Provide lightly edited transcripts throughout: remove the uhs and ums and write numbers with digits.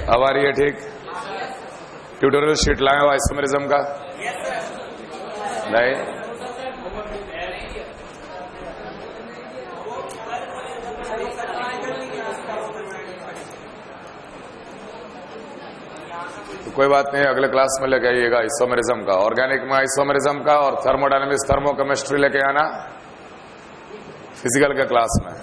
अब आ रही है ठीक? ट्यूटोरियल शीट लाए हो आइसोमेरिज्म का? नहीं? तो कोई बात नहीं, अगले क्लास में लेके आइएगा आइसोमेरिज्म का, ऑर्गेनिक में आइसोमेरिज्म का, और थर्मोडायनेमिक्स थर्मोकेमिस्ट्री लेके आना फिजिकल के क्लास में।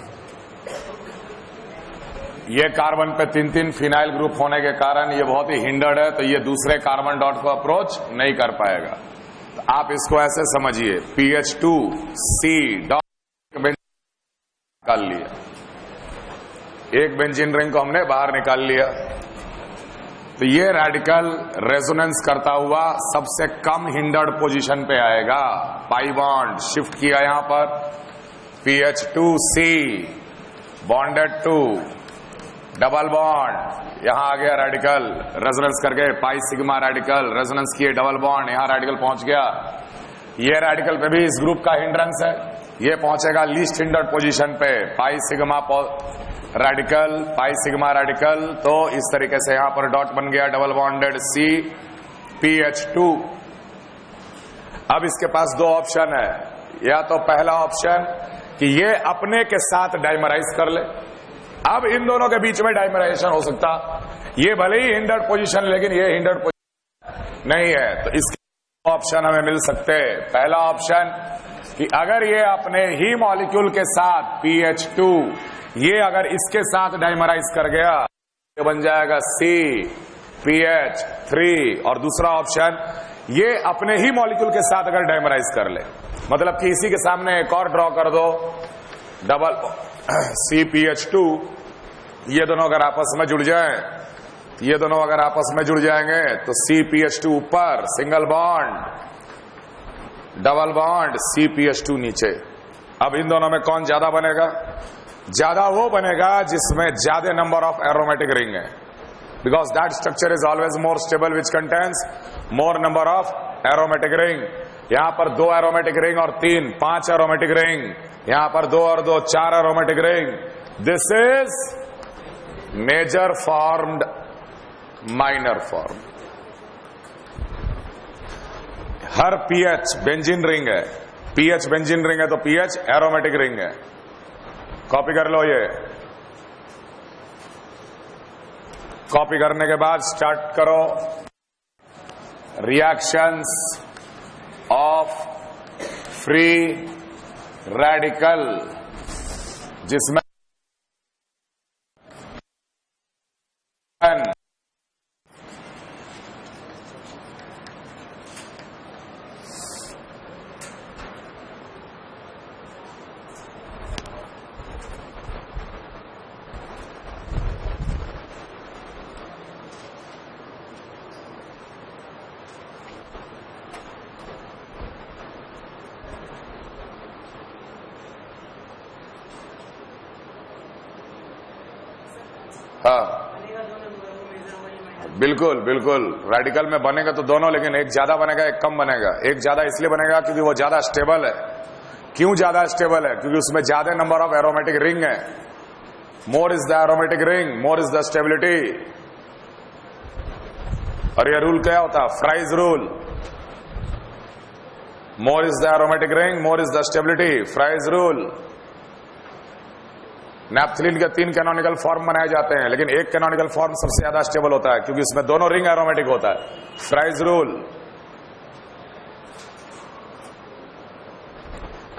ये कार्बन पे 3-3 फिनाइल ग्रुप होने के कारण ये बहुत ही हिंडर्ड है, तो ये दूसरे कार्बन डॉट को अप्रोच नहीं कर पाएगा। तो आप इसको ऐसे समझिए, PH2C डॉट निकाल लिया, एक बेंजीन रिंग को हमने बाहर निकाल लिया, तो ये रेडिकल रेजोनेंस करता हुआ सबसे कम हिंडर्ड पोजीशन पे आएगा। पाई बॉन्ड शिफ्ट किया यहां पर, PH2C bonded to double bond, यहां आ गया रेडिकल रेजोनेंस करके, पाई सिग्मा रेडिकल रेजोनेंस किए, डबल बॉन्ड, यहां रेडिकल पहुंच गया। ये रेडिकल पे भी इस ग्रुप का हिंड्रेंस है, ये पहुंचेगा लीस्ट हिंडर्ड पोजीशन पे, pi sigma radical, pi sigma radical. तो इस तरीके से यहां पर डॉट बन गया, डबल बॉन्डेड CPH2। अब इसके पास दो ऑप्शन है, या तो पहला ऑप्शन कि ये अपने के साथ डाइमराइज कर ले। अब इन दोनों के बीच में डाइमराइजेशन हो सकता, ये भले ही हिंडर्ड पोजीशन, लेकिन ये हिंडर्ड पोजीशन नहीं है, तो इसके ऑप्शन हमें मिल सकते हैं। पहला ऑप्शन कि अगर ये अपने ही मॉलिक्यूल के साथ PH2, ये अगर इसके साथ डाइमराइज कर गया, ये बन जाएगा CPH3। और दूसरा ऑप्शन, ये अपने ही मॉलिक्यूल के साथ अगर डाइमराइज कर ले, मतलब कि इसी के सामने एक और ड्रॉ कर दो, डबल CPH2, ये दोनों अगर आपस में जुड़ जाएं, ये दोनों अगर आपस में जुड़ जाएंगे तो CPH2 ऊपर, single bond, double bond, CPH2 नीचे। अब इन दोनों में कौन ज्यादा बनेगा? ज्यादा वो बनेगा जिसमें ज्यादा नंबर ऑफ एरोमेटिक रिंग है, because that structure is always more stable which contains more number of aromatic ring. यहां पर 2 एरोमेटिक रिंग और 3, 5 एरोमेटिक रिंग, यहां पर 2 और 2, 4 aromatic ring. This is major formed minor form. हर PH बेंजीन रिंग है, PH benzene ring है तो PH एरोमेटिक रिंग है। कॉपी कर लो, ये कॉपी करने के बाद स्टार्ट करो। रिएक्शंस ऑफ फ्री रेडिकल, जिसमें हाँ बिल्कुल बिल्कुल, रेडिकल में बनेगा तो दोनों, लेकिन एक ज्यादा बनेगा एक कम बनेगा। एक ज्यादा इसलिए बनेगा क्योंकि वो ज्यादा स्टेबल है। क्यों ज्यादा स्टेबल है? क्योंकि उसमें ज्यादा नंबर ऑफ एरोमेटिक रिंग है। More is the aromatic ring, more is the stability. और ये रूल क्या होता है? Fries rule. More is the aromatic ring, more is the stability, fries rule. Naphthalene के 3 कैनोनिकल फॉर्म बनाए जाते हैं, लेकिन एक कैनोनिकल फॉर्म सबसे ज्यादा स्टेबल होता है क्योंकि इसमें दोनों रिंग एरोमेटिक होता है। Fries rule.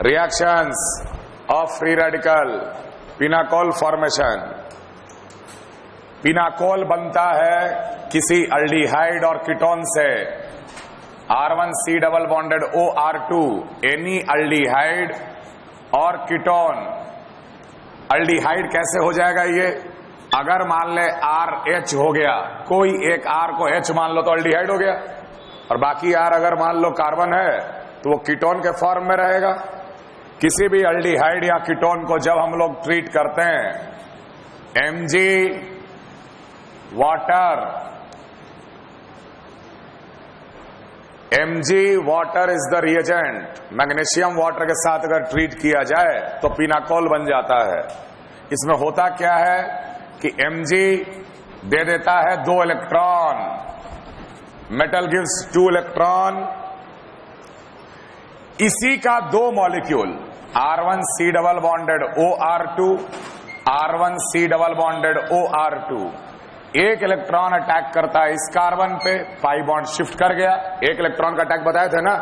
Reactions of free radical, pinacol formation. Pinacol बनता है किसी अल्डिहाइड और कीटोन से, R1C double bonded OR2, any aldehyde और कीटोन। अल्डिहाइड कैसे हो जाएगा ये? अगर मान ले RH हो गया, कोई एक R को H मान लो तो अल्डिहाइड हो गया, और बाकी R अगर मान लो कार्बन है तो वो कीटोन के फॉर्म में रहेगा। किसी भी अल्डिहाइड या कीटोन को जब हम लोग ट्रीट करते हैं, Mg water, Mg water is the reagent. Magnesium water के साथ अगर ट्रीट किया जाए तो पिनाकोल बन जाता है। इसमें होता क्या है कि Mg दे देता है 2 इलेक्ट्रॉन। Metal gives 2 electron. इसी का 2 molecule R1C double bonded OR2, R1C double bonded OR2, एक इलेक्ट्रॉन अटैक करता है इस कार्बन पे, पाई बॉन्ड शिफ्ट कर गया। एक इलेक्ट्रॉन का अटैक बताए थे ना,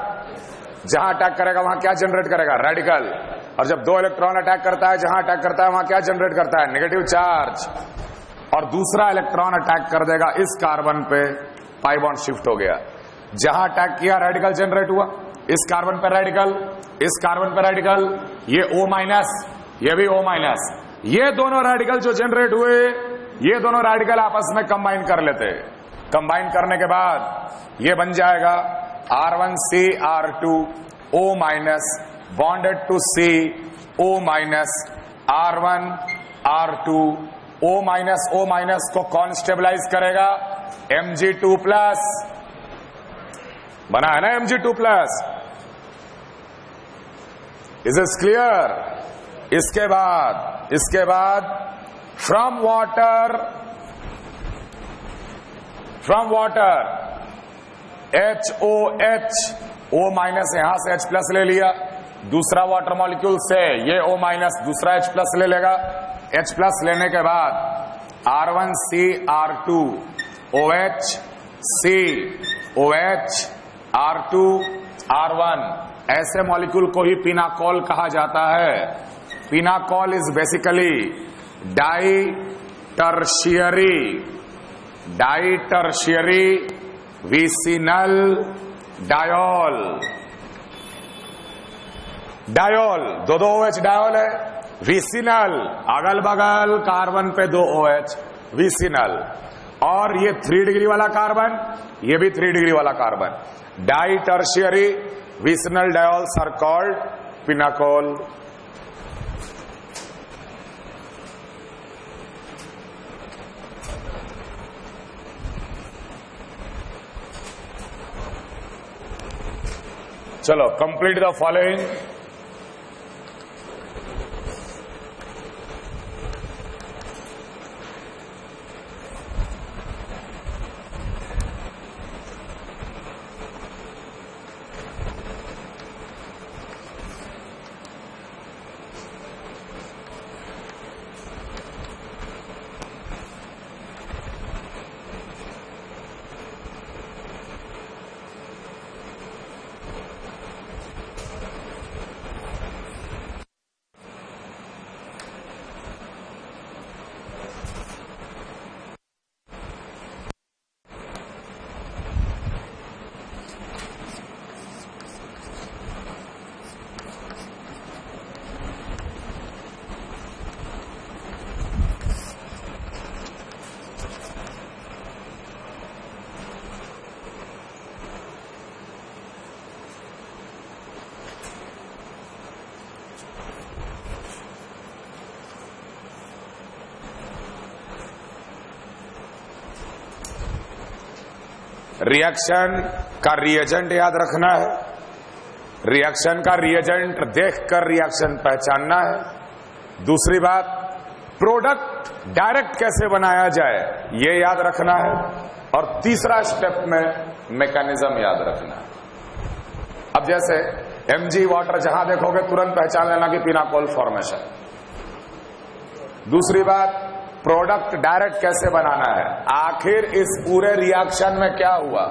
जहां अटैक करेगा वहां क्या जनरेट करेगा? रेडिकल। और जब 2 इलेक्ट्रॉन अटैक करता है, जहां अटैक करता है वहां क्या जनरेट करता है? Negative charge. और दूसरा इलेक्ट्रॉन अटैक कर देगा इस कार्बन पे, पाई बॉन्ड शिफ्ट हो गया। जहां अटैक किया रेडिकल जनरेट हुआ, इस कार्बन पर रेडिकल, इस कार्बन पर रेडिकल, ये O माइनस, ये भी O माइनस। ये दोनों रेडिकल जो जनरेट हुए, ये दोनों रेडिकल आपस में कंबाइन कर लेते। कंबाइन करने के बाद ये बन जाएगा R1C R2 O minus bonded to C O minus R1 R2 O minus को कौन स्टेबलाइज करेगा? Mg2 plus. बना है ना Mg2 plus? Is it clear? इसके बाद from water HOH, O minus यहां से H प्लस ले लिया, दूसरा वाटर मॉलिक्यूल से ये O माइनस दूसरा H प्लस ले लेगा। H प्लस लेने के बाद R1C R2 OH C OH R2 R1, ऐसे मॉलिक्यूल को ही पिनाकोल कहा जाता है। Pinacol is basically ditertiary vicinal diol. दो OH डायोल है। विसिनल अगल बगल कार्बन पे 2 OH विसिनल। और ये 3 डिग्री वाला कार्बन, ये भी 3 डिग्री वाला carbon. Ditertiary vicinal diols are called pinacol. चलो कंप्लीट द फॉलोइंग। रिएक्शन का रिएजेंट याद रखना है। रिएक्शन का रिएजेंट देखकर रिएक्शन पहचानना है। दूसरी बात, प्रोडक्ट डायरेक्ट कैसे बनाया जाए ये याद रखना है। और तीसरा स्टेप में मैकेनिज्म याद रखना है। अब जैसे Mg वाटर जहां देखोगे तुरंत पहचान लेना कि पिनाकोल फॉर्मेशन। दूसरी बात, प्रोडक्ट डायरेक्ट कैसे बनाना है। आखिर इस पूरे रिएक्शन में क्या हुआ,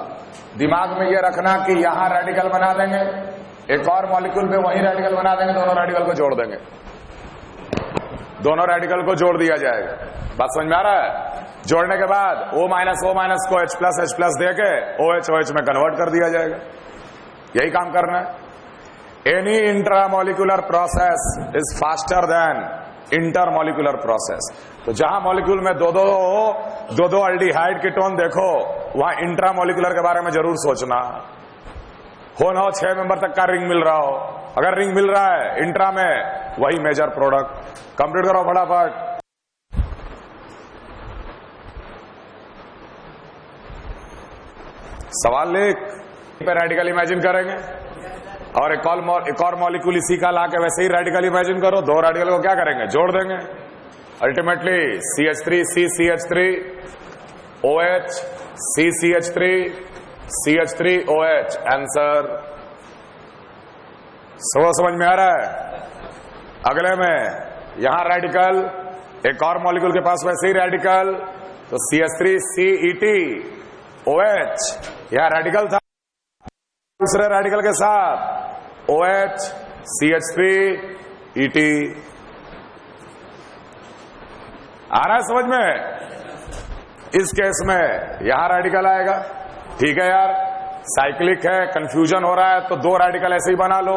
दिमाग में ये रखना कि यहां रेडिकल बना देंगे, एक और मॉलिक्यूल पे वहीं रेडिकल बना देंगे, दोनों रेडिकल को जोड़ देंगे, दोनों रेडिकल को जोड़ दिया जाएगा। बात समझ में आ रहा है? जोड़ने के बाद O माइनस को H प्लस दे के OH में कन्वर्ट कर दिया जाएगा। यही काम करना है। Any intramolecular process is faster than intermolecular process. तो जहां मॉलिक्यूल में दो अल्डिहाइड कीटोन देखो, वहां इंट्रामोलिकुलर के बारे में जरूर सोचना। हो ना हो 6 मेंबर तक का रिंग मिल रहा हो, अगर रिंग मिल रहा है इंट्रा में, वही मेजर प्रोडक्ट। कंप्लीट करो फटाफट। सवाल लिख पे रेडिकल इमेजिन करेंगे और एक और मॉलिक्यूल इसी का लाके वैसे ही रेडिकल इमेजिन करो। 2 रेडिकल को क्या करेंगे? जोड़ देंगे। Ultimately CH3 CCH3 OH, CCH3, CH3 OH। Answer समझ में आ रहा है? अगले में यहां रेडिकल, एक और मॉलिक्यूल के पास वैसे ही रेडिकल, तो CH3 CET OH, यहां रेडिकल था, दूसरे रेडिकल के साथ OH CH3 ET। आ रहा है समझ में? इस केस में यहां रेडिकल आएगा। ठीक है यार, साइक्लिक है, कंफ्यूजन हो रहा है, तो दो रेडिकल ऐसे ही बना लो,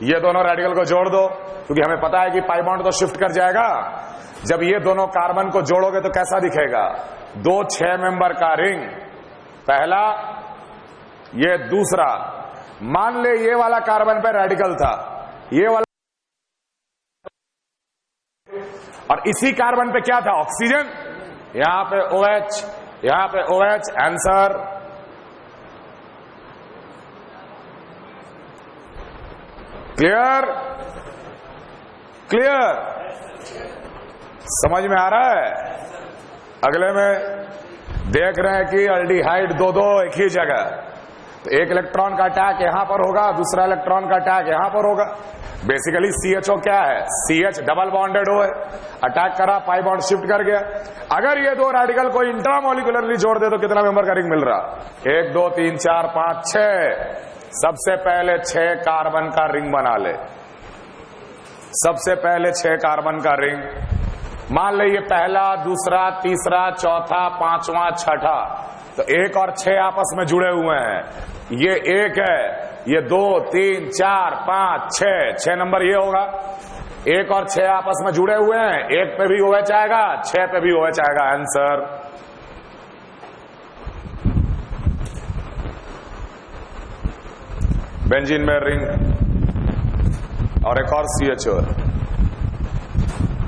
ये दोनों रेडिकल को जोड़ दो, क्योंकि हमें पता है कि पाई बॉन्ड तो शिफ्ट कर जाएगा। जब ये दोनों कार्बन को जोड़ोगे तो कैसा दिखेगा? दो 6 मेंबर का रिंग, पहला, ये दूसरा। मान ले ये वाला कार्बन पे रेडिकल था, ये वाला, और इसी कार्बन पे क्या था? ऑक्सीजन। यहां पे OH, यहां पे OH। Answer clear? क्लियर? समझ में आ रहा है? अगले में देख रहे हैं कि अल्डिहाइड दो एक ही जगह, तो एक इलेक्ट्रॉन का अटैक यहां पर होगा, दूसरा इलेक्ट्रॉन का अटैक यहां पर होगा। बेसिकली CHO क्या है? CH डबल बॉन्डेड हो है, अटैक करा, पाई बॉन्ड शिफ्ट कर गया। अगर ये दो रेडिकल को इंट्रामोलिकुलरली जोड़ दे तो कितना मेंबर का रिंग मिल रहा? 1 2 3 4 5 6। सबसे पहले 6 कार्बन का रिंग बना ले, सबसे पहले 6 कार्बन का रिंग। मान ले ये पहला, दूसरा, तीसरा, चौथा, पांचवा, छठा, तो 1 और 6 आपस में जुड़े हुए हैं। ये 1 है, ये 2 3 4 5 6 नंबर ये होगा। 1 और 6 आपस में जुड़े हुए हैं, 1 पे भी OH आएगा, 6 पे भी OH आएगा। आंसर बेंजीन में रिंग और एक और CHO।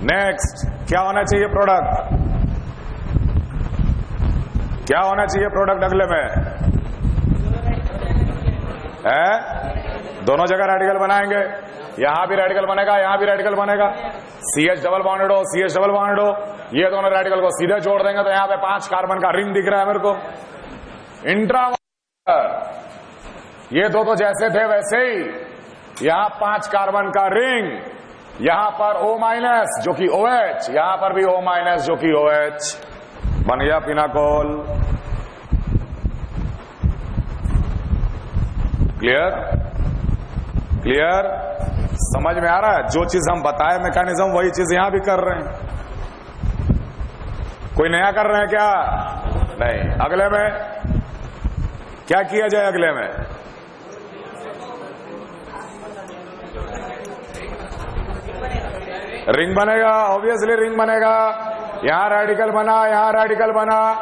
नेक्स्ट क्या होना चाहिए प्रोडक्ट? क्या होना चाहिए प्रोडक्ट अगले में? है? दोनों जगह रेडिकल बनाएंगे, यहां भी रेडिकल बनेगा, यहां भी रेडिकल बनेगा। CH डबल बॉन्डेड हो, CH डबल बॉन्डेड हो, ये दोनों रेडिकल को सीधे जोड़ देंगे तो यहां पे 5 कार्बन का रिंग दिख रहा है मेरे को। इंट्रा, ये दो तो जैसे थे वैसे ही, यहां 5 कार्बन का रिंग, यहां पर O- जो कि OH, यहां पर भी O- जो कि OH, बन गया फिनाकोल। क्लियर? क्लियर? समझ में आ रहा है? जो चीज हम बताए मैकेनिज्म, वही चीज यहां भी कर रहे हैं। कोई नया कर रहे हैं क्या? नहीं। अगले में क्या किया जाए? अगले में रिंग बनेगा, ऑब्वियसली रिंग बनेगा। यहां रेडिकल बना, यहां रेडिकल बना,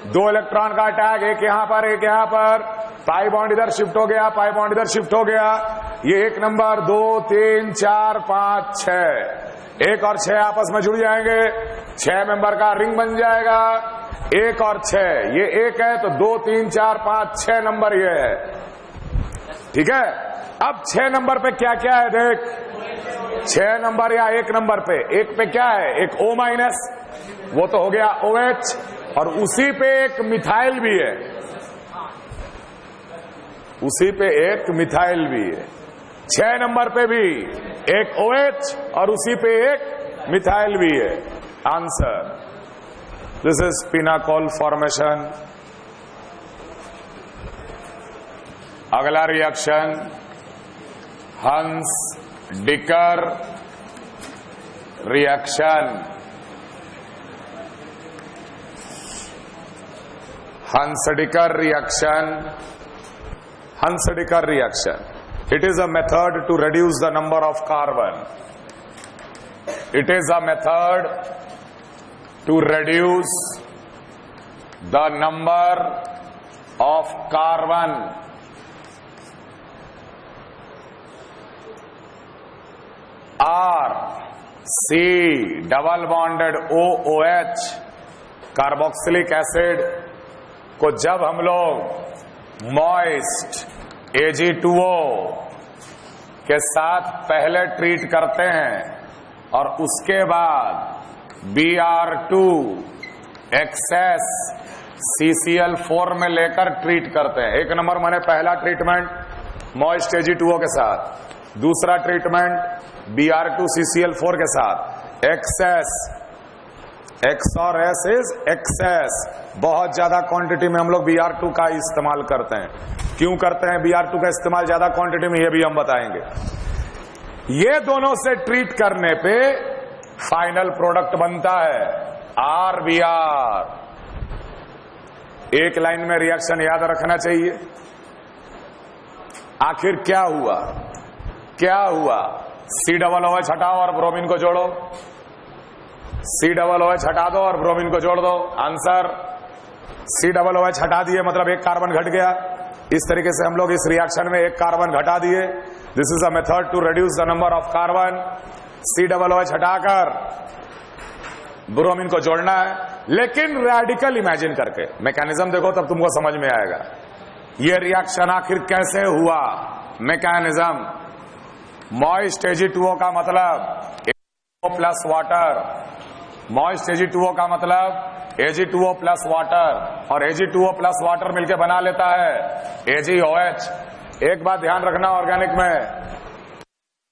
2 इलेक्ट्रॉन का अटैक, एक यहां पर, एक यहां पर, पाई बॉन्ड इधर शिफ्ट हो गया, पाई बॉन्ड इधर शिफ्ट हो गया। ये 1 नंबर, 2 3 4 5 6, 1 और 6 आपस में जुड़ जाएंगे, 6 मेंबर का रिंग बन जाएगा। 1 और 6, ये 1 है तो 2 3 4 5 6 नंबर ये है। ठीक है? अब 6 नंबर पे क्या क्या है देख। 6 नंबर या 1 नंबर पे, 1 पे क्या है? एक O-, वो तो हो गया OH, और उसी पे एक मिथाइल भी है, उसी पे एक मिथाइल भी है। 6 नंबर पे भी एक OH और उसी पे एक मिथाइल भी है। Answer, this is pinacol formation. अगला reaction Hunsdiecker reaction. Hunsdiker reaction. Hunsdiker reaction. It is a method to reduce the number of carbon. It is a method to reduce the number of carbon. R C double bonded OOH carboxylic acid को जब हम लोग moist Ag2O के साथ पहले treat करते हैं और उसके बाद Br2 एक्सेस CCl4 में लेकर ट्रीट करते हैं। एक नंबर माने पहला ट्रीटमेंट मॉइस्ट Ag2O के साथ, दूसरा ट्रीटमेंट Br2CCl4 के साथ। एक्सेस, एक्स और एस इज एक्सेस, बहुत ज्यादा क्वांटिटी में हम लोग Br2 का इस्तेमाल करते हैं। क्यों करते हैं Br2 का इस्तेमाल ज्यादा क्वांटिटी में, ये भी हम बताएंगे। ये दोनों से ट्रीट करने पे फाइनल प्रोडक्ट बनता है RBr। एक लाइन में रिएक्शन याद रखना चाहिए। आखिर क्या हुआ, क्या हुआ? COOH हटाओ और ब्रोमीन को जोड़ो, COOH हटा दो और ब्रोमीन को जोड़ दो। आंसर COOH हटा दिए मतलब एक कार्बन घट गया। इस तरीके से हम लोग इस रिएक्शन में एक कार्बन घटा दिए। This is a method to reduce the number of carbon. COOH हटाकर ब्रोमीन को जोड़ना है, लेकिन रेडिकल इमेजिन करके। मैकेनिज्म देखो तब तुमको समझ में आएगा ये रिएक्शन आखिर कैसे हुआ। मैकेनिज्म, मॉइस्ट Ag2O का मतलब Ag2O plus water, moist Ag2O का मतलब Ag2O प्लस वाटर, और Ag2O प्लस वाटर मिलके बना लेता है AgOH। एक बात ध्यान रखना ऑर्गेनिक में,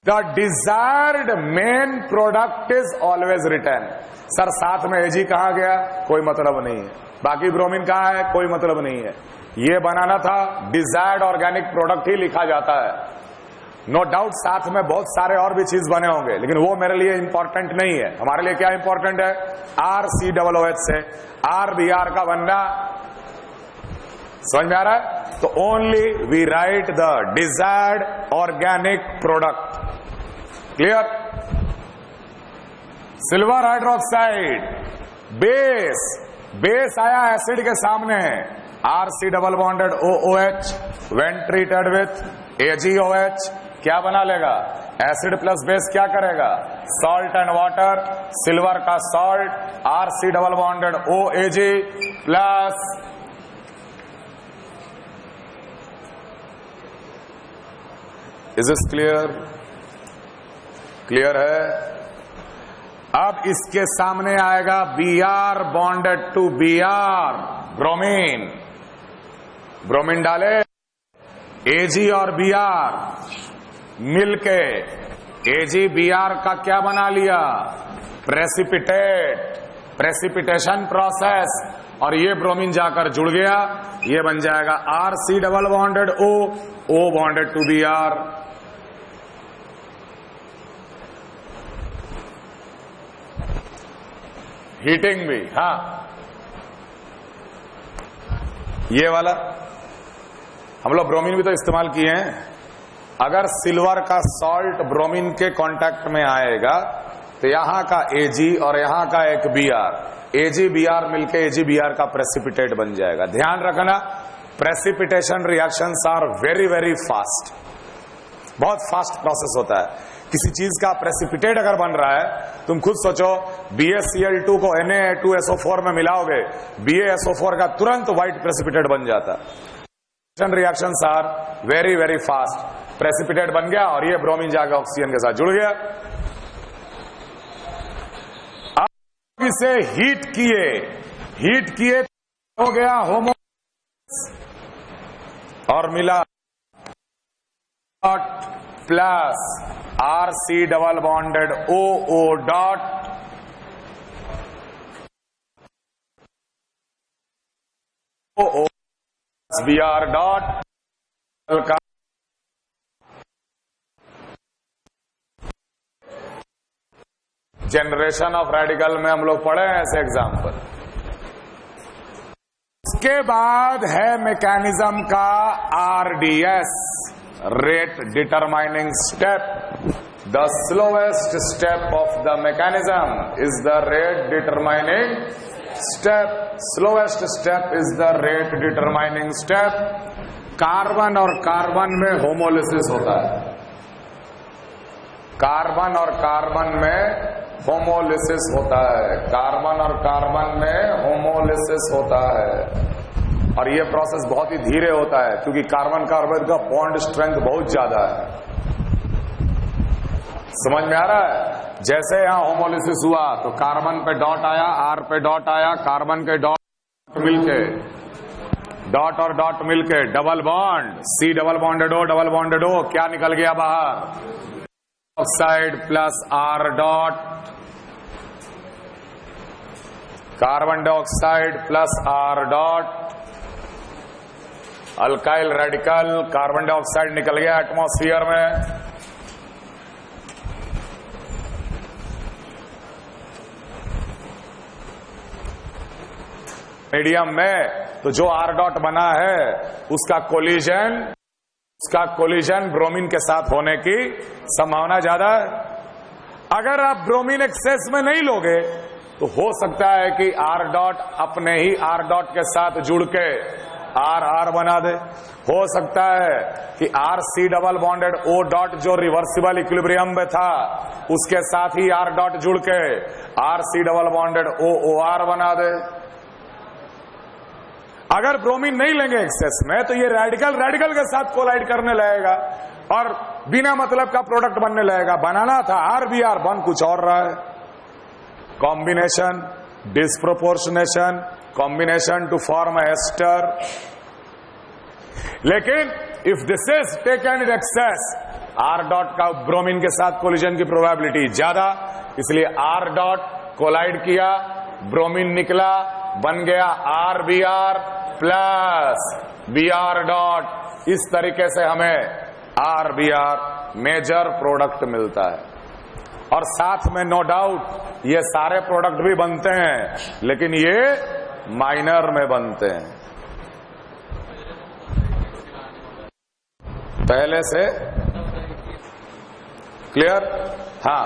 the desired main product is always return. Sir साथ में Ag कहां गया, कोई मतलब नहीं है। बाकी ब्रोमीन कहां है, कोई मतलब नहीं है। ये बनाना था, डिजायर्ड ऑर्गेनिक प्रोडक्ट ही लिखा जाता है। नो डाउट साथ में बहुत सारे और भी चीज बने होंगे, लेकिन वो मेरे लिए इंपॉर्टेंट नहीं है। हमारे लिए क्या इंपॉर्टेंट है, RCOOH से RBr का बनना। समझ में आ रहा है? तो only we write the desired organic product. Clear? Silver hydroxide base, base आया एसिड के सामने, RC double bonded OOH when treated with AgOH क्या बना लेगा, एसिड प्लस बेस क्या करेगा, सॉल्ट एंड वाटर, सिल्वर का salt, RC double bonded OAg plus is it clear? Clear है? अब इसके सामने आएगा Br bonded to Br, bromine, bromine डाले, Ag और Br मिलके Ag-Br का क्या बना लिया, प्रेसिपिटेट, प्रेसिपिटेशन प्रोसेस, और ये ब्रोमीन जाकर जुड़ गया, ये बन जाएगा RC double bonded O bonded to Br। Heating भी, हाँ ये वाला हम लोग ब्रोमीन भी तो इस्तेमाल किए हैं। अगर सिल्वर का सॉल्ट ब्रोमीन के कांटेक्ट में आएगा तो यहां का Ag और यहां का एक Br, Ag-Br मिलके Ag-Br का प्रेसिपिटेट बन जाएगा। ध्यान रखना, precipitation reactions are very very fast, बहुत फास्ट प्रोसेस होता है। किसी चीज का प्रेसिपिटेट अगर बन रहा है, तुम खुद सोचो, BaCl2 को Na2SO4 में मिलाओगे, BaSO4 का तुरंत व्हाइट प्रेसिपिटेट बन जाता। Reactions are very very fast. Precipitate बन गया और ये ब्रोमीन जाकर ऑक्सीजन के साथ जुड़ गया। अब इसे हीट किए हो गया होमो और मिला plus RC double bonded OO dot OO Br dot का जनरेशन ऑफ रेडिकल में हम लोग पढ़े हैं ऐसे एग्जाम्पल। उसके बाद है मैकेनिज्म का RDS, rate determining step. The slowest step of the mechanism is the rate determining step. Slowest step is the rate determining step. Carbon और कार्बन में होमोलिसिस होता है, कार्बन और कार्बन में होमोलिसिस होता है, कार्बन और कार्बन में होमोलिसिस होता है। और ये प्रोसेस बहुत ही धीरे होता है क्योंकि कार्बन कार्बन का बॉन्ड स्ट्रेंथ बहुत ज्यादा है। समझ में आ रहा है? जैसे यहां होमोलिसिस हुआ तो कार्बन पे डॉट आया, R पे डॉट आया, कार्बन के डॉट मिलके डॉट और डॉट मिलके double bond, C double bonded O, क्या निकल गया बाहर? Oxide plus R dot, carbon dioxide plus R dot, alkyl radical, carbon dioxide निकल गया एटमॉस्फेयर में। मीडियम में तो जो R डॉट बना है उसका कोलिजन ब्रोमीन के साथ होने की संभावना ज्यादा है। अगर आप ब्रोमीन एक्सेस में नहीं लोगे तो हो सकता है कि R डॉट अपने ही R डॉट के साथ जुड़ के R बना दे। हो सकता है कि C double bonded O dot जो रिवर्सिबल इक्विलिब्रियम में था उसके साथ ही R डॉट जुड़ के C डबल बॉन्डेड OR बना दे। अगर ब्रोमीन नहीं लेंगे एक्सेस में तो ये रेडिकल के साथ कोलाइड करने लगेगा और बिना मतलब का प्रोडक्ट बनने लगेगा। बनाना था RBr, बन कुछ और रहा है। Combination, disproportionation, combination to form ester. लेकिन if this is taken in excess, R dot का ब्रोमीन के साथ कोलिजन की प्रोबेबिलिटी ज्यादा, इसलिए R डॉट कोलाइड किया, ब्रोमीन निकला, बन गया RBr प्लस Br डॉट। इस तरीके से हमें RBr मेजर प्रोडक्ट मिलता है। और साथ में नो डाउट ये सारे प्रोडक्ट भी बनते हैं, लेकिन ये माइनर में बनते हैं। पहले से क्लियर? हाँ,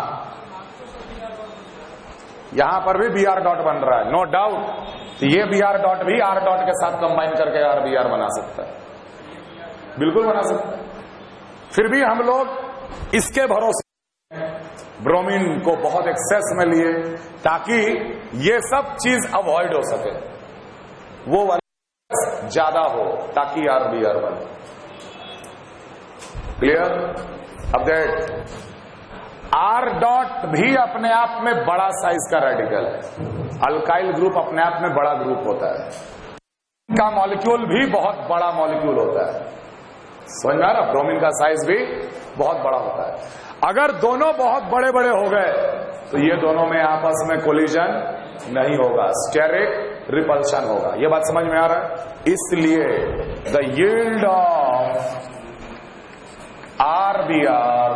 यहां पर भी Br डॉट बन रहा है, नो डाउट। तो ये Br डॉट भी R डॉट के साथ कंबाइन करके RBr बना सकता है, बिल्कुल बना सकता है। फिर भी हम लोग इसके भरोसे ब्रोमीन को बहुत एक्सेस में लिए ताकि ये सब चीज अवॉइड हो सके, वो वाला ज्यादा हो ताकि RBr बने। क्लियर? अब देख, R डॉट भी अपने आप में बड़ा साइज का रेडिकल है। अल्काइल ग्रुप अपने आप में बड़ा ग्रुप होता है, का मॉलिक्यूल भी बहुत बड़ा मॉलिक्यूल होता है। समझ में आ रहा? ब्रोमीन का साइज भी बहुत बड़ा होता है। अगर दोनों बहुत बड़े बड़े हो गए तो ये दोनों में आपस में कोलिजन नहीं होगा, स्टेरिक रिपल्शन होगा। ये बात समझ में आ रहा है? इसलिए the yield of RBr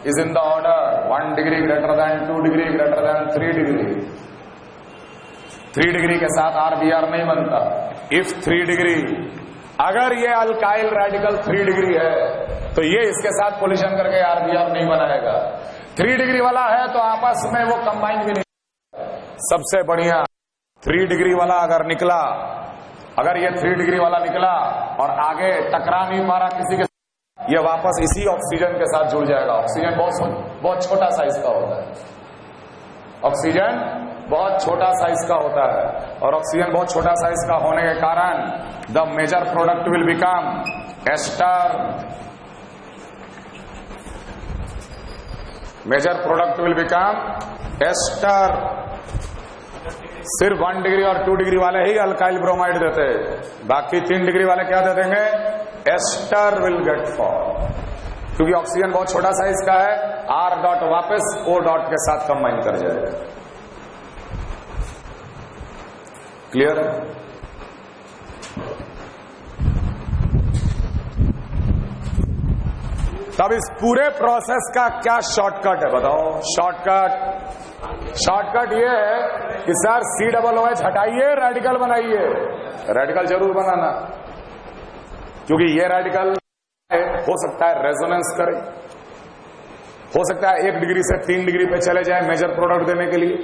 is in the order 1 degree greater than 2 degree greater than 3 degree। 3 degree के साथ RBr नहीं बनता। इफ 3 डिग्री, अगर ये अल्काइल रेडिकल 3 डिग्री है तो ये इसके साथ कोलिजन करके RBr नहीं बनाएगा। 3 डिग्री वाला है तो आपस में वो कंबाइन भी नहीं। सबसे बढ़िया 3 डिग्री वाला अगर निकला, अगर ये 3 डिग्री वाला निकला और आगे टकरा नहीं पा रहा किसी के, ये वापस इसी ऑक्सीजन के साथ जुड़ जाएगा। ऑक्सीजन बहुत छोटा साइज का होता है। ऑक्सीजन बहुत छोटा साइज का होता है और ऑक्सीजन बहुत छोटा साइज का होने के कारण the major product will become ester. Major product will become ester. सिर्फ 1 डिग्री और 2 डिग्री वाले ही अल्काइल ब्रोमाइड देते हैं, बाकी 3 डिग्री वाले क्या दे देंगे? Ester will get form. क्योंकि ऑक्सीजन बहुत छोटा साइज का है, R डॉट वापस O डॉट के साथ कंबाइन कर जाएगा। क्लियर? तब इस पूरे प्रोसेस का क्या शॉर्टकट है बताओ? शॉर्टकट ये है कि सर C डबल OH हटाइए, रेडिकल बनाइए। रेडिकल जरूर बनाना, क्योंकि ये रेडिकल हो सकता है रेजोनेंस करे, हो सकता है 1 डिग्री से 3 डिग्री पे चले जाए मेजर प्रोडक्ट देने के लिए।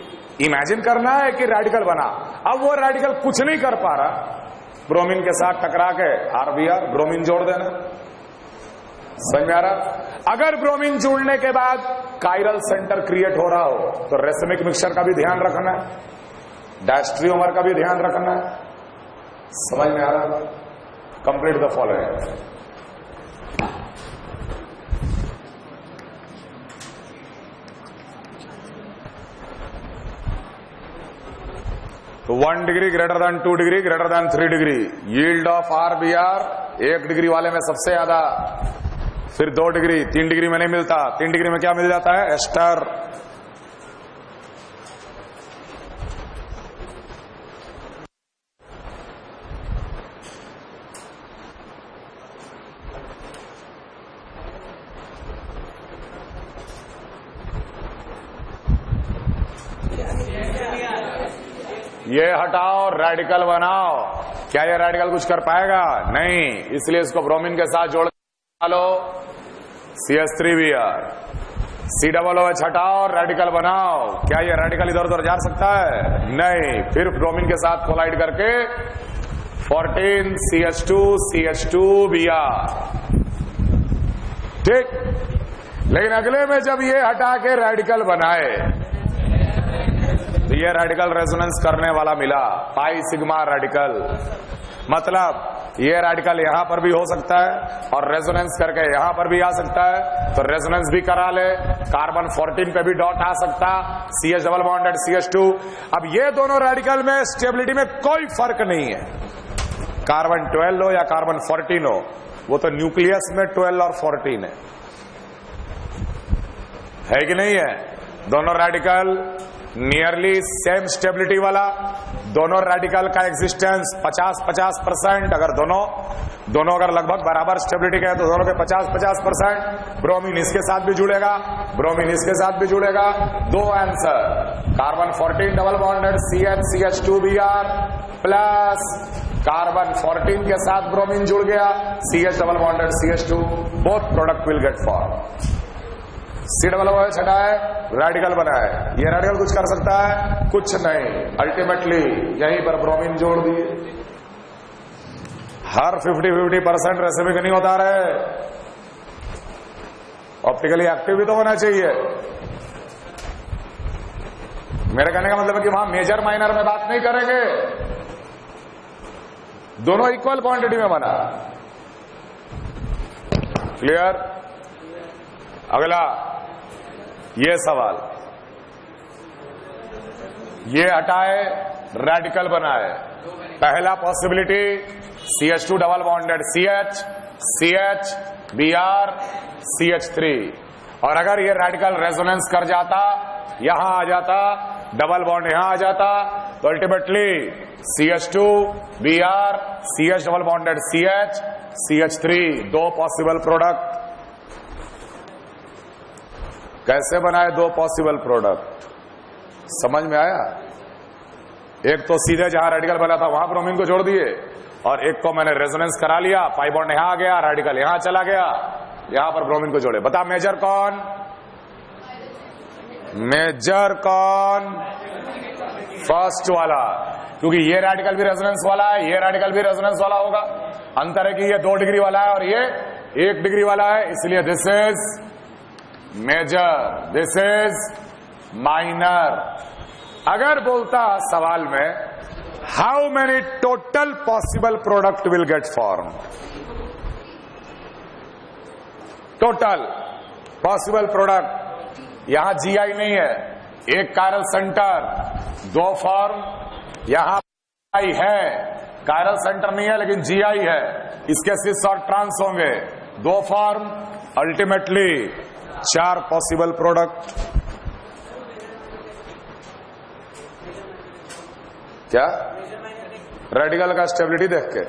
इमेजिन करना है कि रेडिकल बना, अब वो रेडिकल कुछ नहीं कर पा रहा, ब्रोमीन के साथ टकरा के RBr ब्रोमीन जोड़ देना। समझ में आ रहा? अगर ब्रोमीन जोड़ने के बाद कायरल सेंटर क्रिएट हो रहा हो तो रेसमिक मिक्सचर का भी ध्यान रखना है, डायस्ट्रियोमर का भी ध्यान रखना है। समझ में आ रहा? Complete the following. तो 1 degree greater than 2 degree greater than 3 degree. Yield of RBR 1 degree वाले में सबसे ज्यादा, फिर 2 डिग्री, 3 डिग्री में नहीं मिलता। 3 डिग्री में क्या मिल जाता है? एस्टर। ये हटाओ, रेडिकल बनाओ। क्या ये रेडिकल कुछ कर पाएगा? नहीं, इसलिए इसको ब्रोमीन के साथ जोड़ लो, CH3Br। COOH हटाओ, रेडिकल बनाओ। क्या ये रेडिकल इधर उधर जा सकता है? नहीं। फिर ब्रोमीन के साथ कोलाइड करके 14 CH2 CH2Br। ठीक। लेकिन अगले में जब ये हटा के रेडिकल बनाए तो ये रेडिकल रेजोनेंस करने वाला मिला, पाई सिग्मा रेडिकल। मतलब ये रेडिकल यहां पर भी हो सकता है और रेजोनेंस करके यहां पर भी आ सकता है, तो रेजोनेंस भी करा ले। कार्बन 14 पे भी डॉट आ सकता, CH डबल बॉन्डेड CH2। अब ये दोनों रेडिकल में स्टेबिलिटी में कोई फर्क नहीं है, कार्बन 12 हो या कार्बन 14 हो, वो तो न्यूक्लियस में 12 और 14 है कि नहीं है? दोनों रेडिकल नियरली सेम स्टेबिलिटी वाला। दोनों रेडिकल का एग्जिस्टेंस 50-50%। अगर दोनों अगर लगभग बराबर स्टेबिलिटी का है तो दोनों के 50-50%। ब्रोमीन इसके साथ भी जुड़ेगा, ब्रोमीन इसके साथ भी जुड़ेगा। 2 answer, carbon 14 double bonded CH2Br plus carbon 14 के साथ ब्रोमीन जुड़ गया, CH double bonded CH2। Both product will get form. COOH हटाए, रेडिकल बनाए। ये रेडिकल कुछ कर सकता है? कुछ नहीं। अल्टीमेटली यहीं पर ब्रोमीन जोड़ दिए। हर 50-50% रेसिमिक नहीं होता रहे, ऑप्टिकली एक्टिव भी तो होना चाहिए। मेरे कहने का मतलब है कि वहां मेजर माइनर में बात नहीं करेंगे, दोनों इक्वल क्वांटिटी में बना। क्लियर? अगला ये सवाल, ये हटाए, रेडिकल बनाए। पहला possibility CH2 double bonded CH Br CH3। और अगर ये रेडिकल रेजोनेंस कर जाता, यहां आ जाता, डबल बॉन्ड यहां आ जाता, तो ultimately CH2 Br CH double bonded CH3। 2 possible product. कैसे बनाए 2 पॉसिबल प्रोडक्ट? समझ में आया? एक तो सीधे जहां रेडिकल बना था वहां ब्रोमीन को जोड़ दिए, और एक को मैंने रेजोनेंस करा लिया, पाई बॉन्ड यहां आ गया, रेडिकल यहां चला गया, यहां पर ब्रोमीन को जोड़े। बता मेजर कौन? मेजर कौन? फर्स्ट वाला, क्योंकि ये रेडिकल भी रेजोनेंस वाला है, ये रेडिकल भी रेजोनेंस वाला होगा। अंतर है कि ये 2 डिग्री वाला है और ये 1 डिग्री वाला है, इसलिए this is major, this is minor. अगर बोलता सवाल में how many total possible product will get form, total possible product, यहां GI नहीं है, एक कायरल सेंटर, 2 फॉर्म, यहां GI है, कायरल सेंटर नहीं है लेकिन GI है, इसके सिस और ट्रांस होंगे, 2 फॉर्म, अल्टीमेटली 4 पॉसिबल प्रोडक्ट। क्या? रेडिकल का स्टेबिलिटी देख के,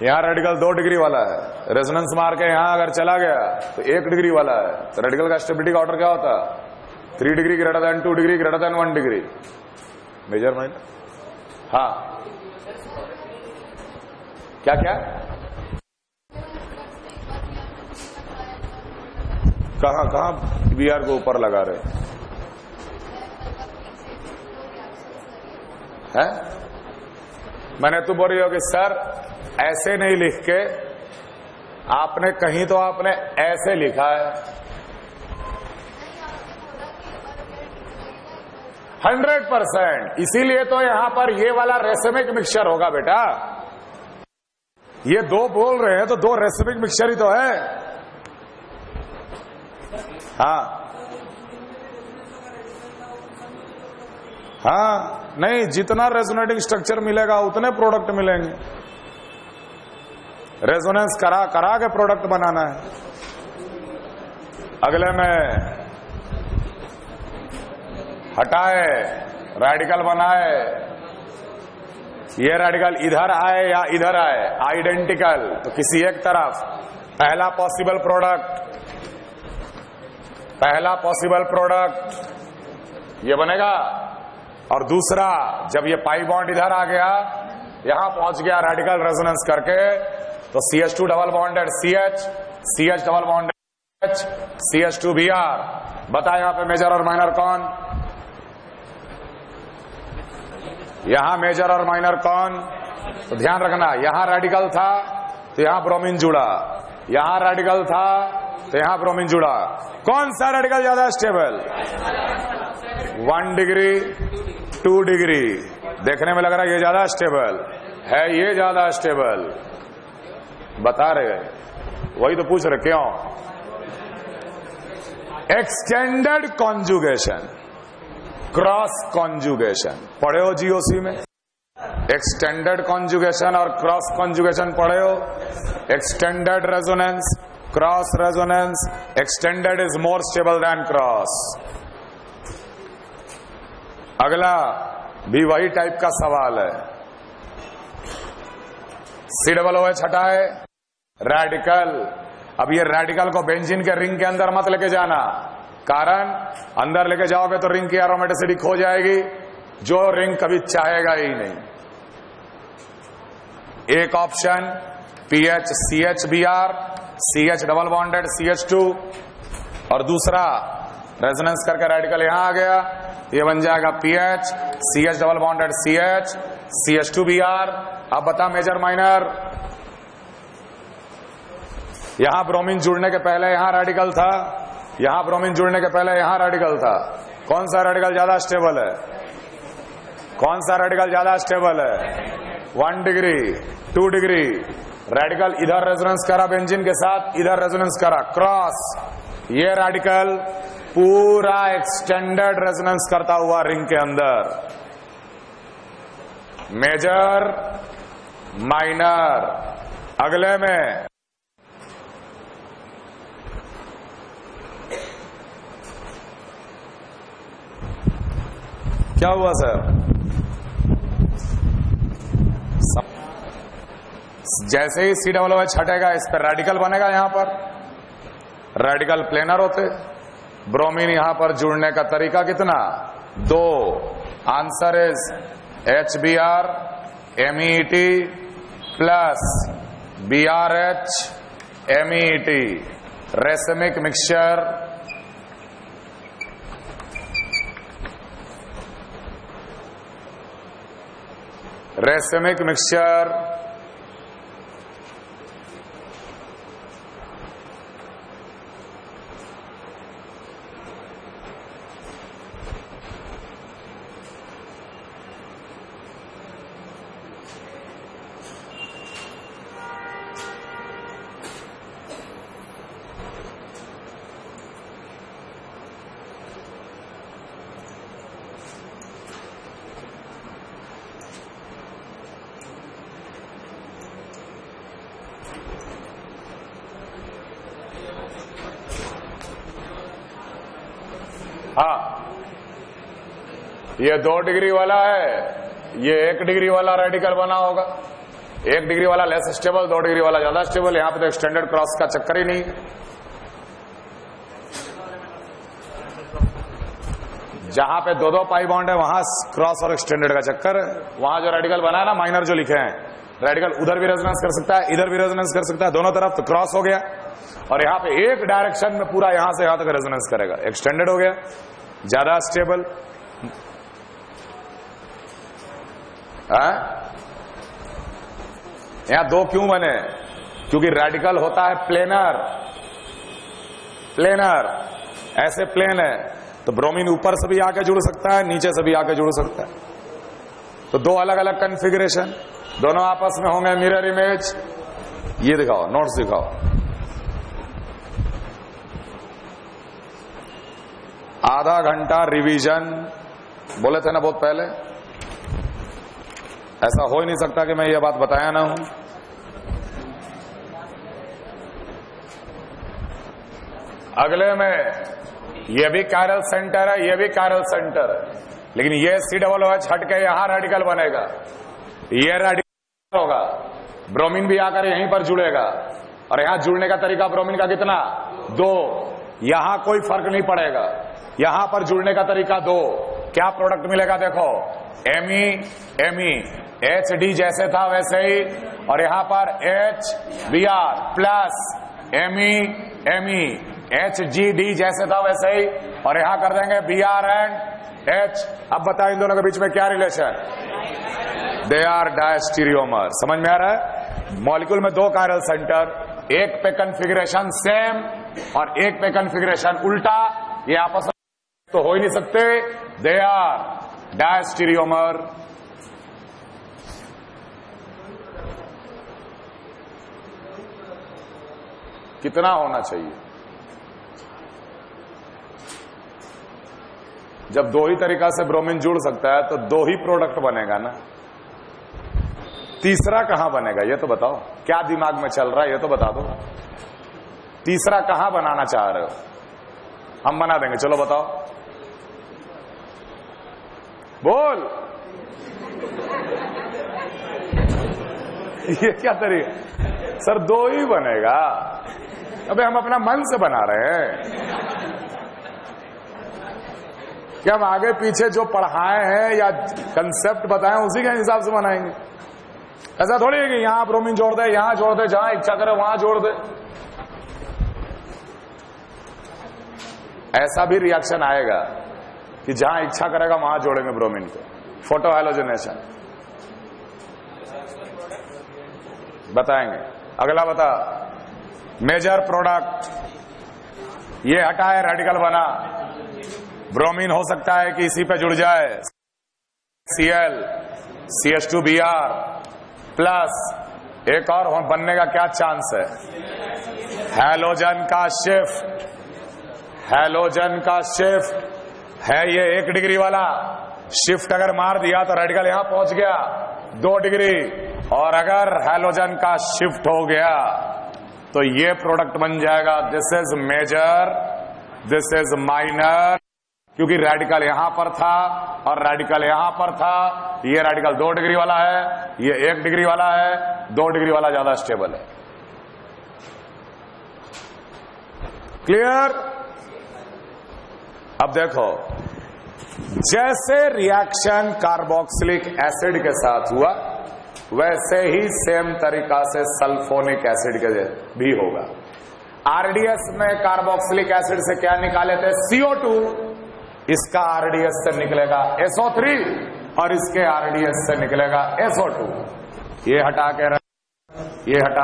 यहां रेडिकल 2 डिग्री वाला है, रेजोनेंस मार के यहां अगर चला गया तो 1 डिग्री वाला है, तो रेडिकल का स्टेबिलिटी का ऑर्डर क्या होता? 3 degree greater than 2 degree greater than 1 degree. Major minor. हाँ, क्या क्या? कहां BR को ऊपर लगा रहे हैं? मैंने तो बोल रही हो कि सर ऐसे नहीं लिख के, आपने कहीं तो आपने ऐसे लिखा है। 100%। इसीलिए तो यहां पर ये वाला रेसिमिक मिक्सचर होगा बेटा। ये 2 बोल रहे हैं तो 2 रेसिमिक मिक्सचर ही तो है। हाँ हाँ, नहीं, जितना रेजोनेटिंग स्ट्रक्चर मिलेगा उतने प्रोडक्ट मिलेंगे। रेजोनेंस करा करा के प्रोडक्ट बनाना है। अगले में हटाए, रेडिकल बनाए, ये रेडिकल इधर आए या इधर आए, आइडेंटिकल, तो किसी एक तरफ पहला पॉसिबल प्रोडक्ट ये बनेगा, और दूसरा जब ये पाई बॉन्ड इधर आ गया, यहां पहुंच गया रेडिकल रेजोनेंस करके, तो CH2 double bonded CH, CH double bonded H, CH2 Br। बता यहां पे मेजर और माइनर कौन? यहां मेजर और माइनर कौन? तो ध्यान रखना, यहां रेडिकल था तो यहां ब्रोमीन जुड़ा, यहां रेडिकल था तो यहां ब्रोमीन जुड़ा। कौन सा रेडिकल ज्यादा स्टेबल? 1 degree 2 degree. देखने में लग रहा है ये ज्यादा स्टेबल है, ये ज्यादा स्टेबल बता रहे, वही तो पूछ रहे क्यों। एक्सटेंडेड कॉन्जुगेशन, क्रॉस कॉन्जुगेशन पढ़े हो जीओसी में? एक्सटेंडेड कॉन्जुगेशन और क्रॉस कॉन्जुगेशन पढ़े हो? Extended resonance, cross resonance. Extended is more stable then cross. अगला भी वही टाइप का सवाल है। COOH हटाए, रेडिकल। अब ये रेडिकल को बेंजीन के रिंग के अंदर मत लेके जाना, कारण अंदर लेके जाओगे तो रिंग की एरोमेटिसिटी खो जाएगी, जो रिंग कभी चाहेगा ही नहीं। एक option PH CH Br, CH double bonded CH2, और दूसरा रेजोनेंस करके रेडिकल यहां आ गया, ये बन जाएगा PH CH double bonded CH, CH2 Br। अब बता मेजर माइनर। यहां ब्रोमीन जुड़ने के पहले यहां रेडिकल था, यहां ब्रोमीन जुड़ने के पहले यहां रेडिकल था। कौन सा रेडिकल ज्यादा स्टेबल है? कौन सा रेडिकल ज्यादा स्टेबल है? 1 डिग्री 2 डिग्री। रेडिकल इधर रेजोनेंस करा बेंजीन के साथ, इधर रेजोनेंस करा, क्रॉस। ये रेडिकल पूरा एक्सटेंडेड रेजोनेंस करता हुआ रिंग के अंदर। Major minor. अगले में क्या हुआ सर? जैसे ही COOH हटेगा, इस पर रेडिकल बनेगा। यहां पर रेडिकल प्लेनर होते। ब्रोमीन यहां पर जुड़ने का तरीका कितना? 2। Answer is HBr MET plus BRH MET, racemic mixture. Racemic mixture हाँ, ये 2 डिग्री वाला है, ये 1 डिग्री वाला रेडिकल बना होगा। 1 डिग्री वाला लेस स्टेबल, 2 डिग्री वाला ज्यादा स्टेबल। यहां पे तो एक्सटेंडेड क्रॉस का चक्कर ही नहीं। जहां पे 2-2 पाई बॉन्ड है वहां क्रॉस और एक्सटेंडेड का चक्कर है। वहां जो रेडिकल बना है ना, माइनर जो लिखे हैं, रेडिकल उधर भी रेजोनेंस कर सकता है, इधर भी रेजोनेंस कर सकता है, दोनों तरफ, तो क्रॉस हो गया। और यहां पे एक डायरेक्शन में पूरा यहां से यहां तक रेजोनेंस करेगा, एक्सटेंडेड हो गया, ज्यादा स्टेबल। यहां 2 क्यों बने? क्योंकि रेडिकल होता है प्लेनर। प्लेनर ऐसे प्लेन है तो ब्रोमीन ऊपर से भी आके जुड़ सकता है, नीचे से भी आके जुड़ सकता है। तो 2 अलग अलग कॉन्फ़िगरेशन, दोनों आपस में होंगे मिरर इमेज। ये दिखाओ, नोट्स दिखाओ। आधा घंटा रिवीजन बोले थे ना बहुत पहले, ऐसा हो ही नहीं सकता कि मैं ये बात बताया ना हूं। अगले में ये भी कायरल सेंटर है, ये भी कायरल सेंटर है, लेकिन ये COOH हट के यहां रेडिकल बनेगा, ये रेडिकल होगा, ब्रोमीन भी आकर यहीं पर जुड़ेगा, और यहां जुड़ने का तरीका ब्रोमीन का कितना 2, यहां कोई फर्क नहीं पड़ेगा, यहां पर जुड़ने का तरीका 2। क्या प्रोडक्ट मिलेगा देखो, Me HD जैसे था वैसे ही, और यहां पर HBr प्लस Me HGD जैसे था वैसे ही, और यहां कर देंगे Br एंड H। अब बताएं इन दोनों के बीच में क्या रिलेशन, दे आर डायस्टीरियोमर। समझ में आ रहा है? मॉलिक्यूल में 2 कायरल सेंटर, एक पे कन्फिग्रेशन सेम और एक पे कन्फिग्रेशन उल्टा, ये आपस में तो हो ही नहीं सकते, दे आर डायस्टीरियोमर। कितना होना चाहिए? जब 2 ही तरीका से ब्रोमीन जुड़ सकता है तो 2 ही प्रोडक्ट बनेगा ना, तीसरा कहां बनेगा ये तो बताओ, क्या दिमाग में चल रहा है ये तो बता दो, तीसरा कहां बनाना चाह रहे हो? हम बना देंगे, चलो बताओ, बोल। ये क्या तरीका सर, 2 ही बनेगा। अबे हम अपना मन से बना रहे हैं कि हम आगे पीछे जो पढ़ाए हैं या कंसेप्ट बताए उसी के हिसाब से बनाएंगे। ऐसा थोड़ी है कि यहां ब्रोमीन जोड़ दे, यहां जोड़ दे, जहां इच्छा करे वहां जोड़ दे। ऐसा भी रिएक्शन आएगा कि जहां इच्छा करेगा वहां जोड़ेंगे ब्रोमीन को, फोटो हैलोजनेशन बताएंगे। अगला बता, मेजर प्रोडक्ट, ये हटाए रेडिकल बना, ब्रोमीन हो सकता है कि इसी पे जुड़ जाए, Cl CH2Br प्लस एक और बनने का क्या चांस है, हैलोजन का शिफ्ट। हैलोजन का शिफ्ट है ये 1 डिग्री वाला, शिफ्ट अगर मार दिया तो रेडिकल यहां पहुंच गया 2 डिग्री, और अगर हैलोजन का शिफ्ट हो गया तो ये प्रोडक्ट बन जाएगा, this is major, this is minor, क्योंकि रेडिकल यहां पर था और रेडिकल यहां पर था। ये रेडिकल 2 डिग्री वाला है, ये 1 डिग्री वाला है, 2 डिग्री वाला ज्यादा स्टेबल है। क्लियर? अब देखो, जैसे रिएक्शन कार्बोक्सिलिक एसिड के साथ हुआ वैसे ही सेम तरीका से सल्फोनिक एसिड के भी होगा। आरडीएस में कार्बोक्सिलिक एसिड से क्या निकाले थे, CO2, इसका आरडीएस से निकलेगा SO3 और इसके आरडीएस से निकलेगा SO2। ये हटा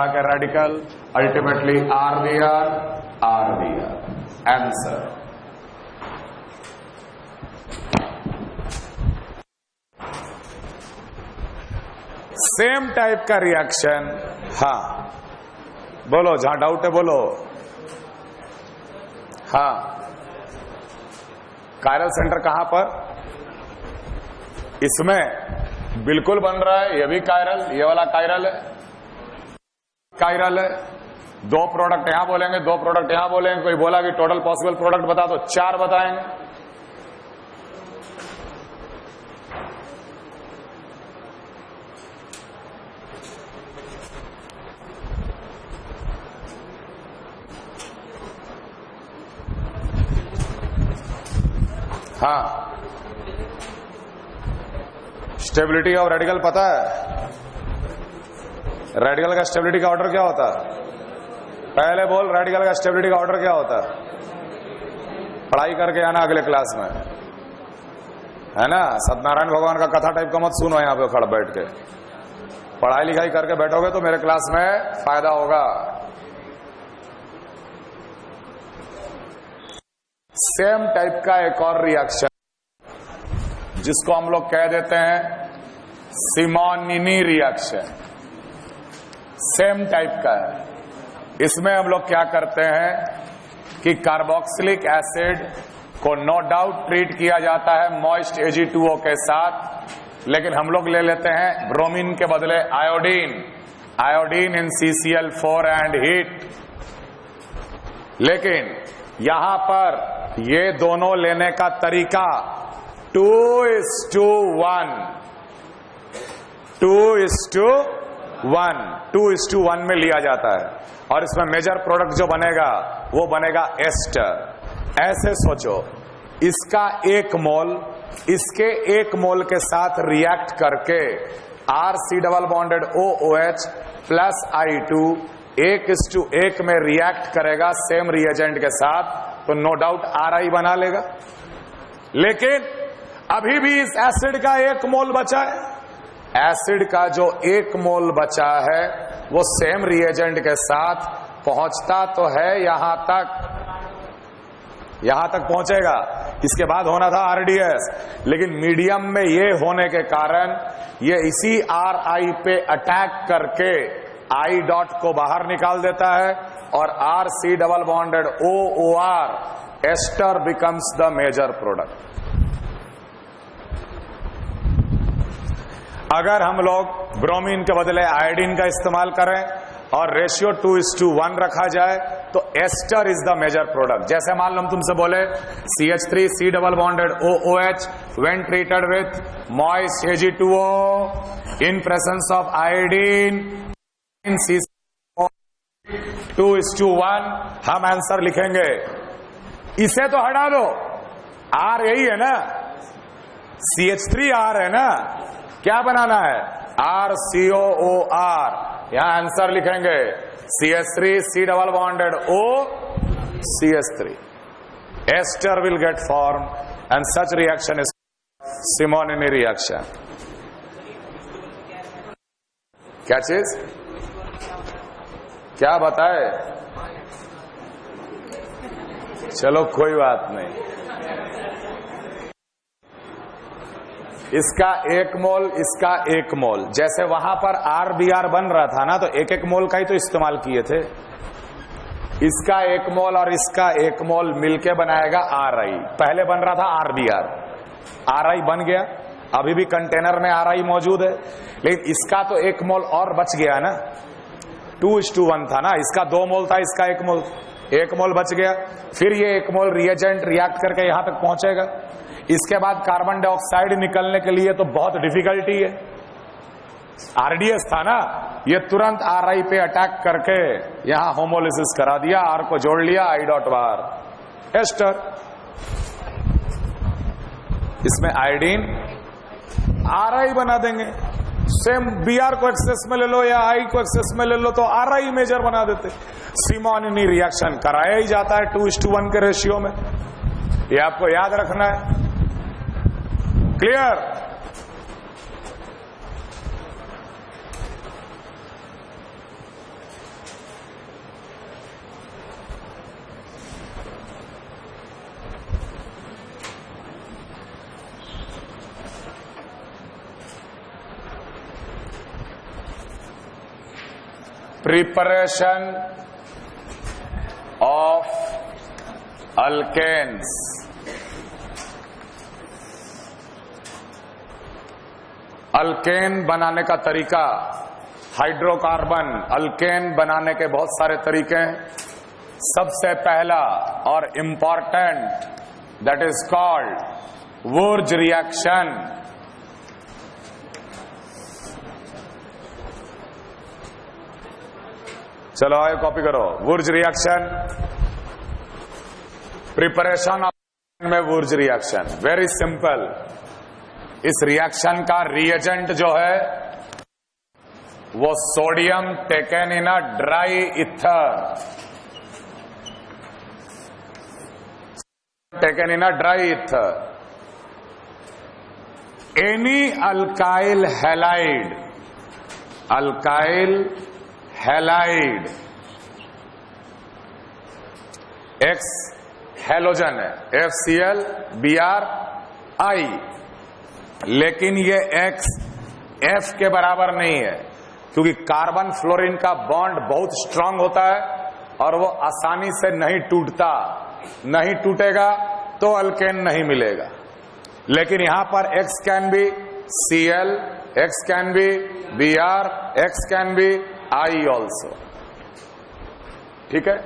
के radical, ultimately RBr answer. Same type का रिएक्शन, हाँ बोलो, जहां डाउट है बोलो। हाँ, कायरल सेंटर कहां पर, इसमें बिल्कुल बन रहा है, ये भी कायरल, ये वाला कायरल है, कायरल है। 2 प्रोडक्ट यहां बोलेंगे, 2 प्रोडक्ट यहां बोलेंगे। कोई बोला कि टोटल पॉसिबल प्रोडक्ट बता दो, 4 बताएंगे। हाँ, स्टेबिलिटी ऑफ रेडिकल पता है? रेडिकल का स्टेबिलिटी का ऑर्डर क्या होता है? पहले बोल, रेडिकल का स्टेबिलिटी का ऑर्डर क्या होता है? पढ़ाई करके आना अगले क्लास में, है ना। सत्यनारायण भगवान का कथा टाइप का मत सुनो यहां पे खड़ा बैठ के, पढ़ाई लिखाई करके बैठोगे तो मेरे क्लास में फायदा होगा। सेम टाइप का एक और रिएक्शन जिसको हम लोग कह देते हैं सिमोनिनी रिएक्शन, सेम टाइप का है। इसमें हम लोग क्या करते हैं कि कार्बोक्सिलिक एसिड को नो डाउट ट्रीट किया जाता है मॉइस्ट Ag2O के साथ, लेकिन हम लोग ले लेते हैं ब्रोमीन के बदले iodine, iodine in CCl4 and heat. लेकिन यहां पर ये दोनों लेने का तरीका 2:1, 2:1 में लिया जाता है, और इसमें मेजर प्रोडक्ट जो बनेगा वो बनेगा एस्टर। ऐसे सोचो, इसका 1 मोल इसके 1 मोल के साथ रिएक्ट करके RC double bonded OOH plus I2 1:1 में रिएक्ट करेगा सेम रिएजेंट के साथ, तो नो डाउट RI बना लेगा। लेकिन अभी भी इस एसिड का 1 मोल बचा है, एसिड का जो 1 मोल बचा है वो सेम रिएजेंट के साथ पहुंचता तो है यहां तक पहुंचेगा, इसके बाद होना था RDS, लेकिन मीडियम में ये होने के कारण ये इसी RI पे अटैक करके I डॉट को बाहर निकाल देता है, और RC double bonded OOR ester becomes the major product. अगर हम लोग ब्रोमीन के बदले आयोडीन का इस्तेमाल करें और रेशियो 2:1 रखा जाए तो ester is the major product. जैसे मान लो हम तुमसे बोले CH3C double bonded OOH when treated with moist Ag2O in presence of iodine in CCl4 2:1, हम आंसर लिखेंगे। इसे तो हटा दो, R यही है ना, CH3R है ना, क्या बनाना है RCOOR, यहां आंसर लिखेंगे CH3C double bonded O CH3, ester will get form and such reaction is Simonini reaction. क्या चीज, क्या बताए? चलो कोई बात नहीं, इसका 1 मोल इसका 1 मोल, जैसे वहां पर RBr बन रहा था ना, तो 1 मोल का ही तो इस्तेमाल किए थे। इसका 1 मोल और इसका 1 मोल मिलके बनाएगा RI। पहले बन रहा था RBr, RI बन गया, अभी भी कंटेनर में RI मौजूद है, लेकिन इसका तो 1 मोल और बच गया ना, 2:1 था ना, इसका 2 मोल था, इसका 1 मोल बच गया। फिर ये 1 मोल रिएजेंट रिएक्ट करके यहां तक पहुंचेगा, इसके बाद कार्बन डाइऑक्साइड निकलने के लिए तो बहुत डिफिकल्टी है, RDS था ना, ये तुरंत RI पे अटैक करके यहां होमोलिसिस करा दिया, R को जोड़ लिया, I डॉट बार एस्टर। इसमें आयोडीन RI बना देंगे, सेम Br को एक्सेस में ले लो या I को एक्सेस में ले लो तो RI मेजर बना देते। सिमोनिनी रिएक्शन कराया ही जाता है 2:1 के रेशियो में, ये आपको याद रखना है। Clear? Preparation of alkanes. Alkane बनाने का तरीका, हाइड्रोकार्बन अल्केन बनाने के बहुत सारे तरीके हैं। सबसे पहला और important, that is called Wurtz reaction. चलो आए कॉपी करो, वुर्ज रिएक्शन, प्रिपरेशन ऑफ में वुर्ज रिएक्शन, वेरी सिंपल। इस रिएक्शन का रिएजेंट जो है वो sodium taken in a dry ether, taken in a dry ether, any alkyl halide, alkyl halide, X halogen है FCl Br I, लेकिन ये X F के बराबर नहीं है, क्योंकि कार्बन फ्लोरीन का बॉन्ड बहुत स्ट्रांग होता है और वो आसानी से नहीं टूटता, नहीं टूटेगा तो अल्केन नहीं मिलेगा। लेकिन यहां पर X can be Cl, X can be Br, X can be I also. ठीक है।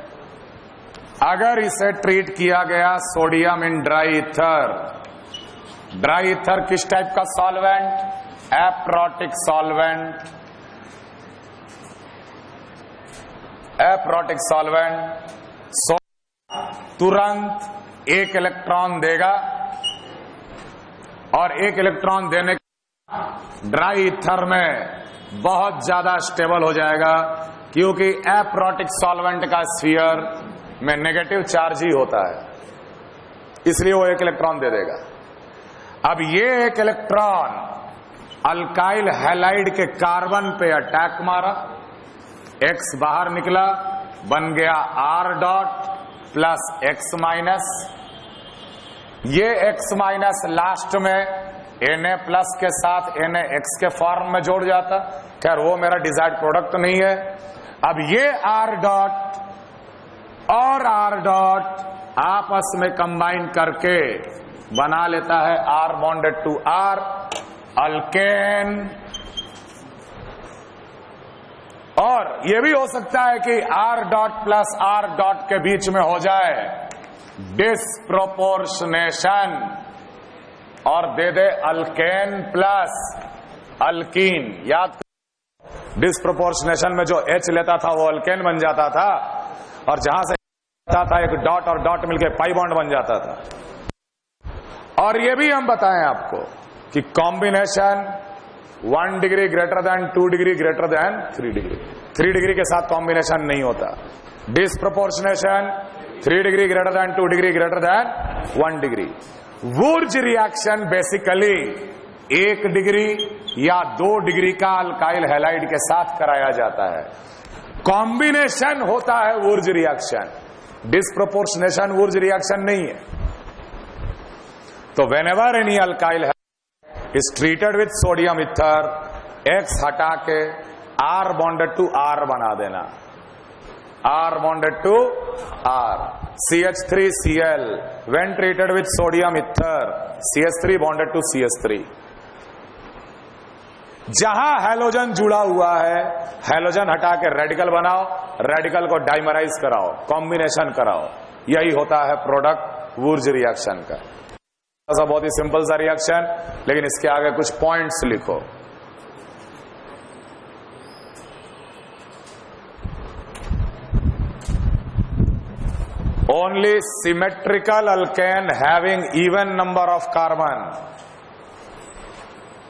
अगर इसे ट्रीट किया गया sodium in dry ether, dry ether किस टाइप का solvent? Aprotic solvent, aprotic solvent. तुरंत एक इलेक्ट्रॉन देगा और एक इलेक्ट्रॉन देने के ड्राई ईथर में बहुत ज्यादा स्टेबल हो जाएगा, क्योंकि एप्रोटिक सॉल्वेंट का स्फीयर में नेगेटिव चार्ज ही होता है, इसलिए वो एक इलेक्ट्रॉन दे देगा। अब ये एक इलेक्ट्रॉन अल्काइल हैलाइड के कार्बन पे अटैक मारा, X बाहर निकला, बन गया R dot plus X minus. ये X माइनस लास्ट में Na प्लस के साथ NaX के फॉर्म में जोड़ जाता। खैर वो मेरा डिजायर्ड प्रोडक्ट नहीं है। अब ये R डॉट और R डॉट आपस में कंबाइन करके बना लेता है R bonded to R alkane. और यह भी हो सकता है कि R dot plus R dot के बीच में हो जाए डिस्प्रोपोर्शनेशन और दे दे अल्केन प्लस अल्कीन। याद डिस्प्रोपोर्शनेशन में जो H लेता था वो अल्केन बन जाता था, और जहां से था एक डॉट और डॉट मिलके पाई बॉन्ड बन जाता था। और ये भी हम बताएं आपको कि combination 1 degree greater than 2 degree greater than 3 degree, 3 degree के साथ कॉम्बिनेशन नहीं होता। Disproportionation 3 degree greater than 2 degree greater than 1 degree. Wurtz reaction basically 1 degree या 2 डिग्री का अल्काइल हैलाइड के साथ कराया जाता है। कॉम्बिनेशन होता है वुर्ज रिएक्शन, डिस्प्रोपोर्शनेशन वुर्ज रिएक्शन नहीं है। तो whenever any alkyl is treated with sodium ether, X हटा के R bonded to R बना देना, R bonded to R। CH3Cl when treated with sodium ether, CH3 bonded to CH3। जहां हैलोजन जुड़ा हुआ है, हैलोजन हटा के रेडिकल बनाओ, रेडिकल को डाइमराइज कराओ, कॉम्बिनेशन कराओ। यही होता है प्रोडक्ट वुर्ज रिएक्शन का। बहुत ही सिंपल सा रिएक्शन, लेकिन इसके आगे कुछ पॉइंट्स लिखो। Only symmetrical alkane having even number of carbon,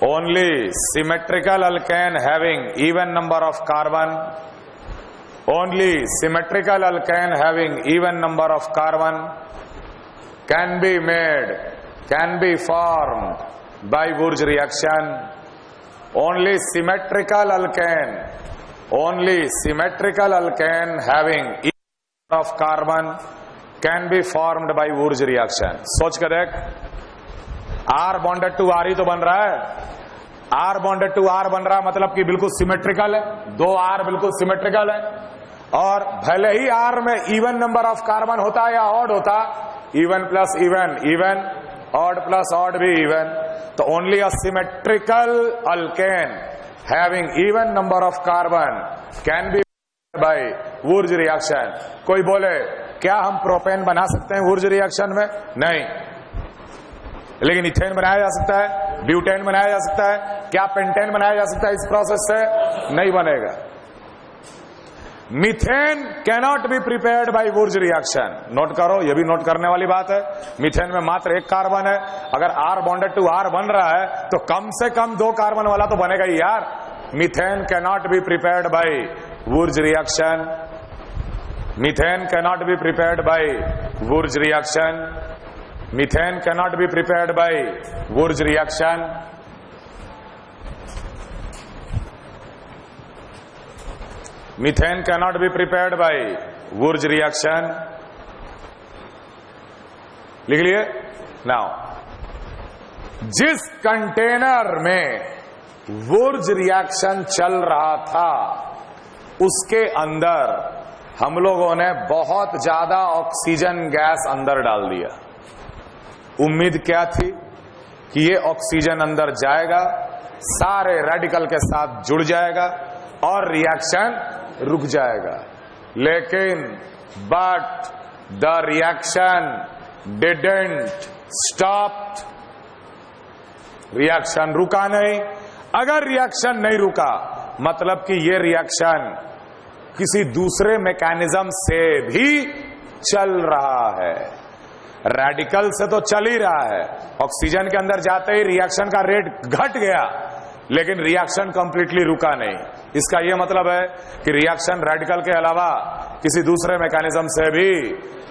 only symmetrical alkane having even number of carbon, only symmetrical alkane having even number of carbon can be made, can be formed by Wurtz reaction। Only symmetrical alkane, only symmetrical alkane having equal of carbon can be formed by Wurtz reaction। सोच कर देख, R bonded to R ही तो बन रहा है, R bonded to R बन रहा है, मतलब कि बिल्कुल सिमेट्रिकल है, 2 R बिल्कुल सिमेट्रिकल है। और भले ही R में इवन नंबर ऑफ कार्बन होता या ऑड होता, even plus even even, odd plus odd भी even, तो only a symmetrical alkane having even number of carbon can be by Wurtz reaction। कोई बोले क्या हम प्रोपेन बना सकते हैं वुर्ज रिएक्शन में? नहीं। लेकिन इथेन बनाया जा सकता है, ब्यूटेन बनाया जा सकता है, क्या पेंटेन बनाया जा सकता है इस प्रोसेस से? नहीं बनेगा। Methane cannot be prepared by Wurtz reaction. Note करो, यह भी नोट करने वाली बात है। मीथेन में मात्र 1 कार्बन है, अगर R बॉन्डेड टू R बन रहा है तो कम से कम 2 कार्बन वाला तो बनेगा ही यार। Methane cannot be prepared by Wurtz reaction, methane cannot be prepared by Wurtz reaction, methane cannot be prepared by Wurtz reaction. Methane cannot be prepared by Wurtz reaction। लिख लिए। नाउ जिस कंटेनर में Wurtz reaction चल रहा था उसके अंदर हम लोगों ने बहुत ज्यादा ऑक्सीजन गैस अंदर डाल दिया। उम्मीद क्या थी कि ये ऑक्सीजन अंदर जाएगा, सारे रेडिकल के साथ जुड़ जाएगा और रिएक्शन रुक जाएगा। लेकिन but the reaction didn't stop. Reaction रुका नहीं। अगर रिएक्शन नहीं रुका मतलब कि ये रिएक्शन किसी दूसरे मैकेनिज्म से भी चल रहा है। रेडिकल से तो चल ही रहा है, ऑक्सीजन के अंदर जाते ही रिएक्शन का रेट घट गया, लेकिन रिएक्शन कंप्लीटली रुका नहीं। इसका यह मतलब है कि रिएक्शन रेडिकल के अलावा किसी दूसरे मैकेनिज्म से भी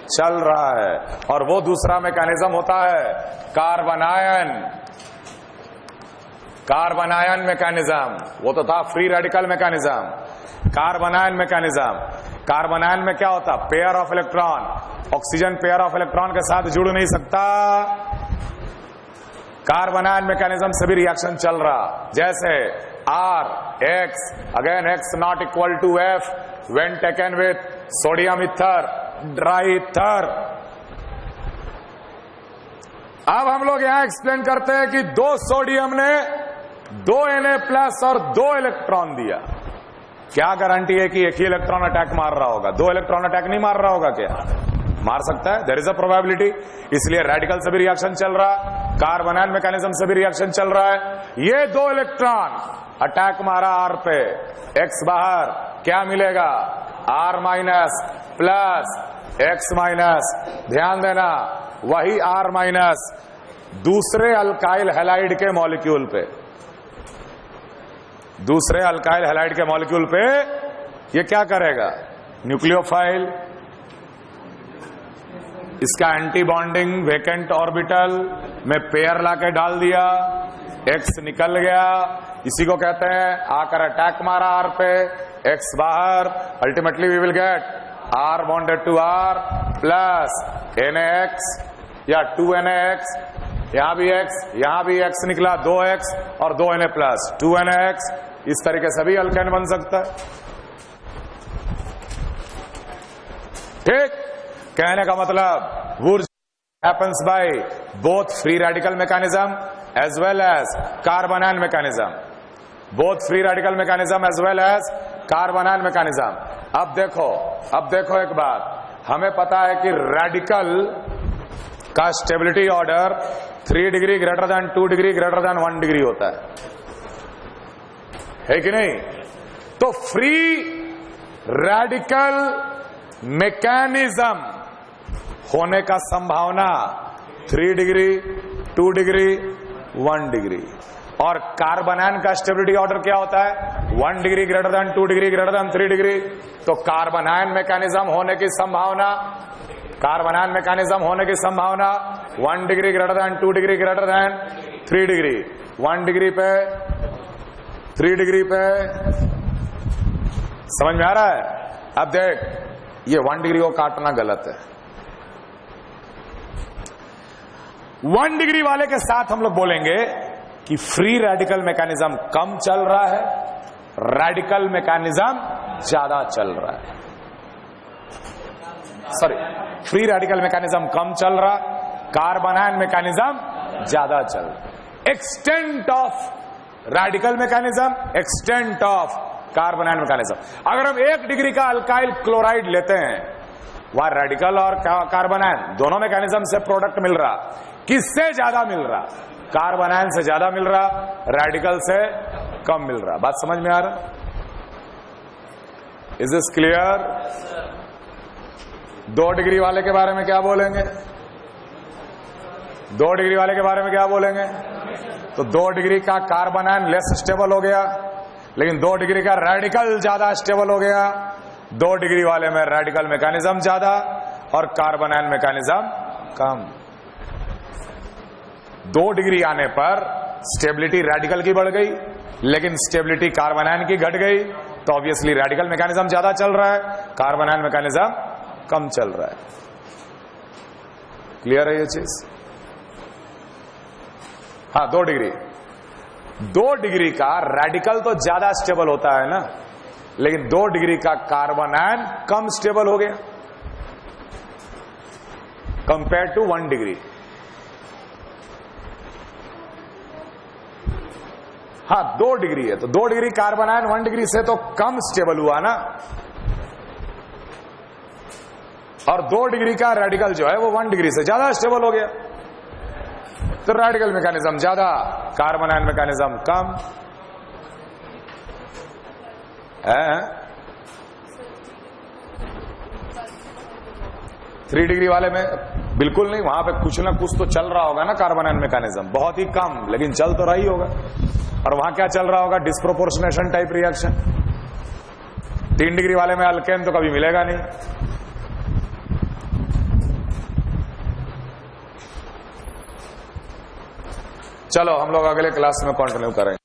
चल रहा है, और वो दूसरा मैकेनिज्म होता है कार्बन आयन मैकेनिज्म। वो तो था free radical mechanism. Carbon ion mechanism, carbon ion में क्या होता? Pair of electron. Oxygen pair of electron के साथ जुड़ नहीं सकता। कार्बन आयन मैकेनिज्म से भी रिएक्शन चल रहा, जैसे R X again X not equal to F when taken with sodium ether dry ether. अब हम लोग यहां एक्सप्लेन करते हैं कि दो सोडियम ने 2 Na+ और 2 इलेक्ट्रॉन दिया। क्या गारंटी है कि एक ही इलेक्ट्रॉन अटैक मार रहा होगा? 2 इलेक्ट्रॉन अटैक नहीं मार रहा होगा क्या? मार सकता है, देयर इज अ प्रोबेबिलिटी। इसलिए रेडिकल से भी रिएक्शन चल रहा, कार्बन आयन मैकेनिज्म से भी रिएक्शन चल रहा है। ये 2 इलेक्ट्रॉन अटैक मारा R पे, X बाहर, क्या मिलेगा? R- plus X-। ध्यान देना, वही R- दूसरे अल्काइल हैलाइड के मॉलिक्यूल पे, दूसरे अल्काइल हैलाइड के मॉलिक्यूल पे ये क्या करेगा? न्यूक्लियोफाइल, इसका एंटी बॉन्डिंग वेकेंट ऑर्बिटल में पेयर लाके डाल दिया, X निकल गया, इसी को कहते हैं आकर अटैक मारा R पे, X बाहर। Ultimately we will get R bonded to R plus NaX या 2NaX, यहां भी X, यहां भी X निकला, 2X और 2Na+, 2NaX। इस तरीके से भी अल्केन बन सकता है। ठीक, कहने का मतलब Wurtz happens by both free radical mechanism as well as carbon ion mechanism, both free radical mechanism as well as carbon ion mechanism. अब देखो एक बात, हमें पता है कि रेडिकल का stability order 3 degree greater than 2 degree greater than 1 degree होता है कि नहीं? तो फ्री रेडिकल मैकेनिज्म होने का संभावना 3 डिग्री, 2 डिग्री, 1 डिग्री। और कार्बन आयन का स्टेबिलिटी ऑर्डर क्या होता है? 1 degree greater than 2 degree greater than 3 degree. तो कार्बन आयन मैकेनिज्म होने की संभावना, कार्बन आयन मैकेनिज्म होने की संभावना 1 degree greater than 2 degree greater than 3 degree. 1 degree पे, 3 डिग्री पे, समझ में आ रहा है? अब देख, ये 1 डिग्री को काटना गलत है। 1 डिग्री वाले के साथ हम लोग बोलेंगे कि फ्री रेडिकल मैकेनिज्म कम चल रहा है, रेडिकल मैकेनिज्म ज्यादा चल रहा है। सॉरी, फ्री रेडिकल मैकेनिज्म कम चल रहा, कार्बन आयन मैकेनिज्म ज्यादा चल रहा। Extent of radical mechanism, extent of carbon ion mechanism. अगर हम 1 डिग्री का अल्काइल क्लोराइड लेते हैं, वहां रेडिकल और कार्बन आयन दोनों मैकेनिज्म से प्रोडक्ट मिल रहा, किससे ज्यादा मिल रहा? कार्बन आयन से ज्यादा मिल रहा, रेडिकल से कम मिल रहा। बात समझ में आ रहा? Is this clear? 2 डिग्री वाले के बारे में क्या बोलेंगे? 2 डिग्री वाले के बारे में क्या बोलेंगे? तो 2 डिग्री का कार्बन आयन लेस स्टेबल हो गया, लेकिन 2 डिग्री का रेडिकल ज्यादा स्टेबल हो गया। 2 डिग्री वाले में रेडिकल मैकेनिज्म ज्यादा और कार्बन आयन मैकेनिज्म कम। 2 डिग्री आने पर स्टेबिलिटी रेडिकल की बढ़ गई, लेकिन स्टेबिलिटी कार्बन आयन की घट गई। तो ऑब्वियसली रेडिकल मैकेनिज्म ज्यादा चल रहा है, कार्बन आयन मैकेनिज्म कम चल रहा है। क्लियर है ये चीज? हाँ, 2 डिग्री, 2 डिग्री का रेडिकल तो ज्यादा स्टेबल होता है ना, लेकिन 2 डिग्री का कार्बन आयन कम स्टेबल हो गया कंपेयर टू 1 डिग्री। हाँ 2 डिग्री है तो 2 डिग्री कार्बन आयन 1 डिग्री से तो कम स्टेबल हुआ ना, और 2 डिग्री का रेडिकल जो है वो 1 डिग्री से ज्यादा स्टेबल हो गया, तो रेडिकल मैकेनिज्म ज्यादा, कार्बन आयन मैकेनिज्म कम है। 3 डिग्री वाले में बिल्कुल नहीं, वहां पे कुछ ना कुछ तो चल रहा होगा ना, कार्बन आयन मैकेनिज्म बहुत ही कम, लेकिन चल तो रहा ही होगा। और वहां क्या चल रहा होगा? Disproportionation type reaction. 3 डिग्री वाले में अल्केन तो कभी मिलेगा नहीं। चलो हम लोग अगले क्लास में कंटिन्यू करेंगे।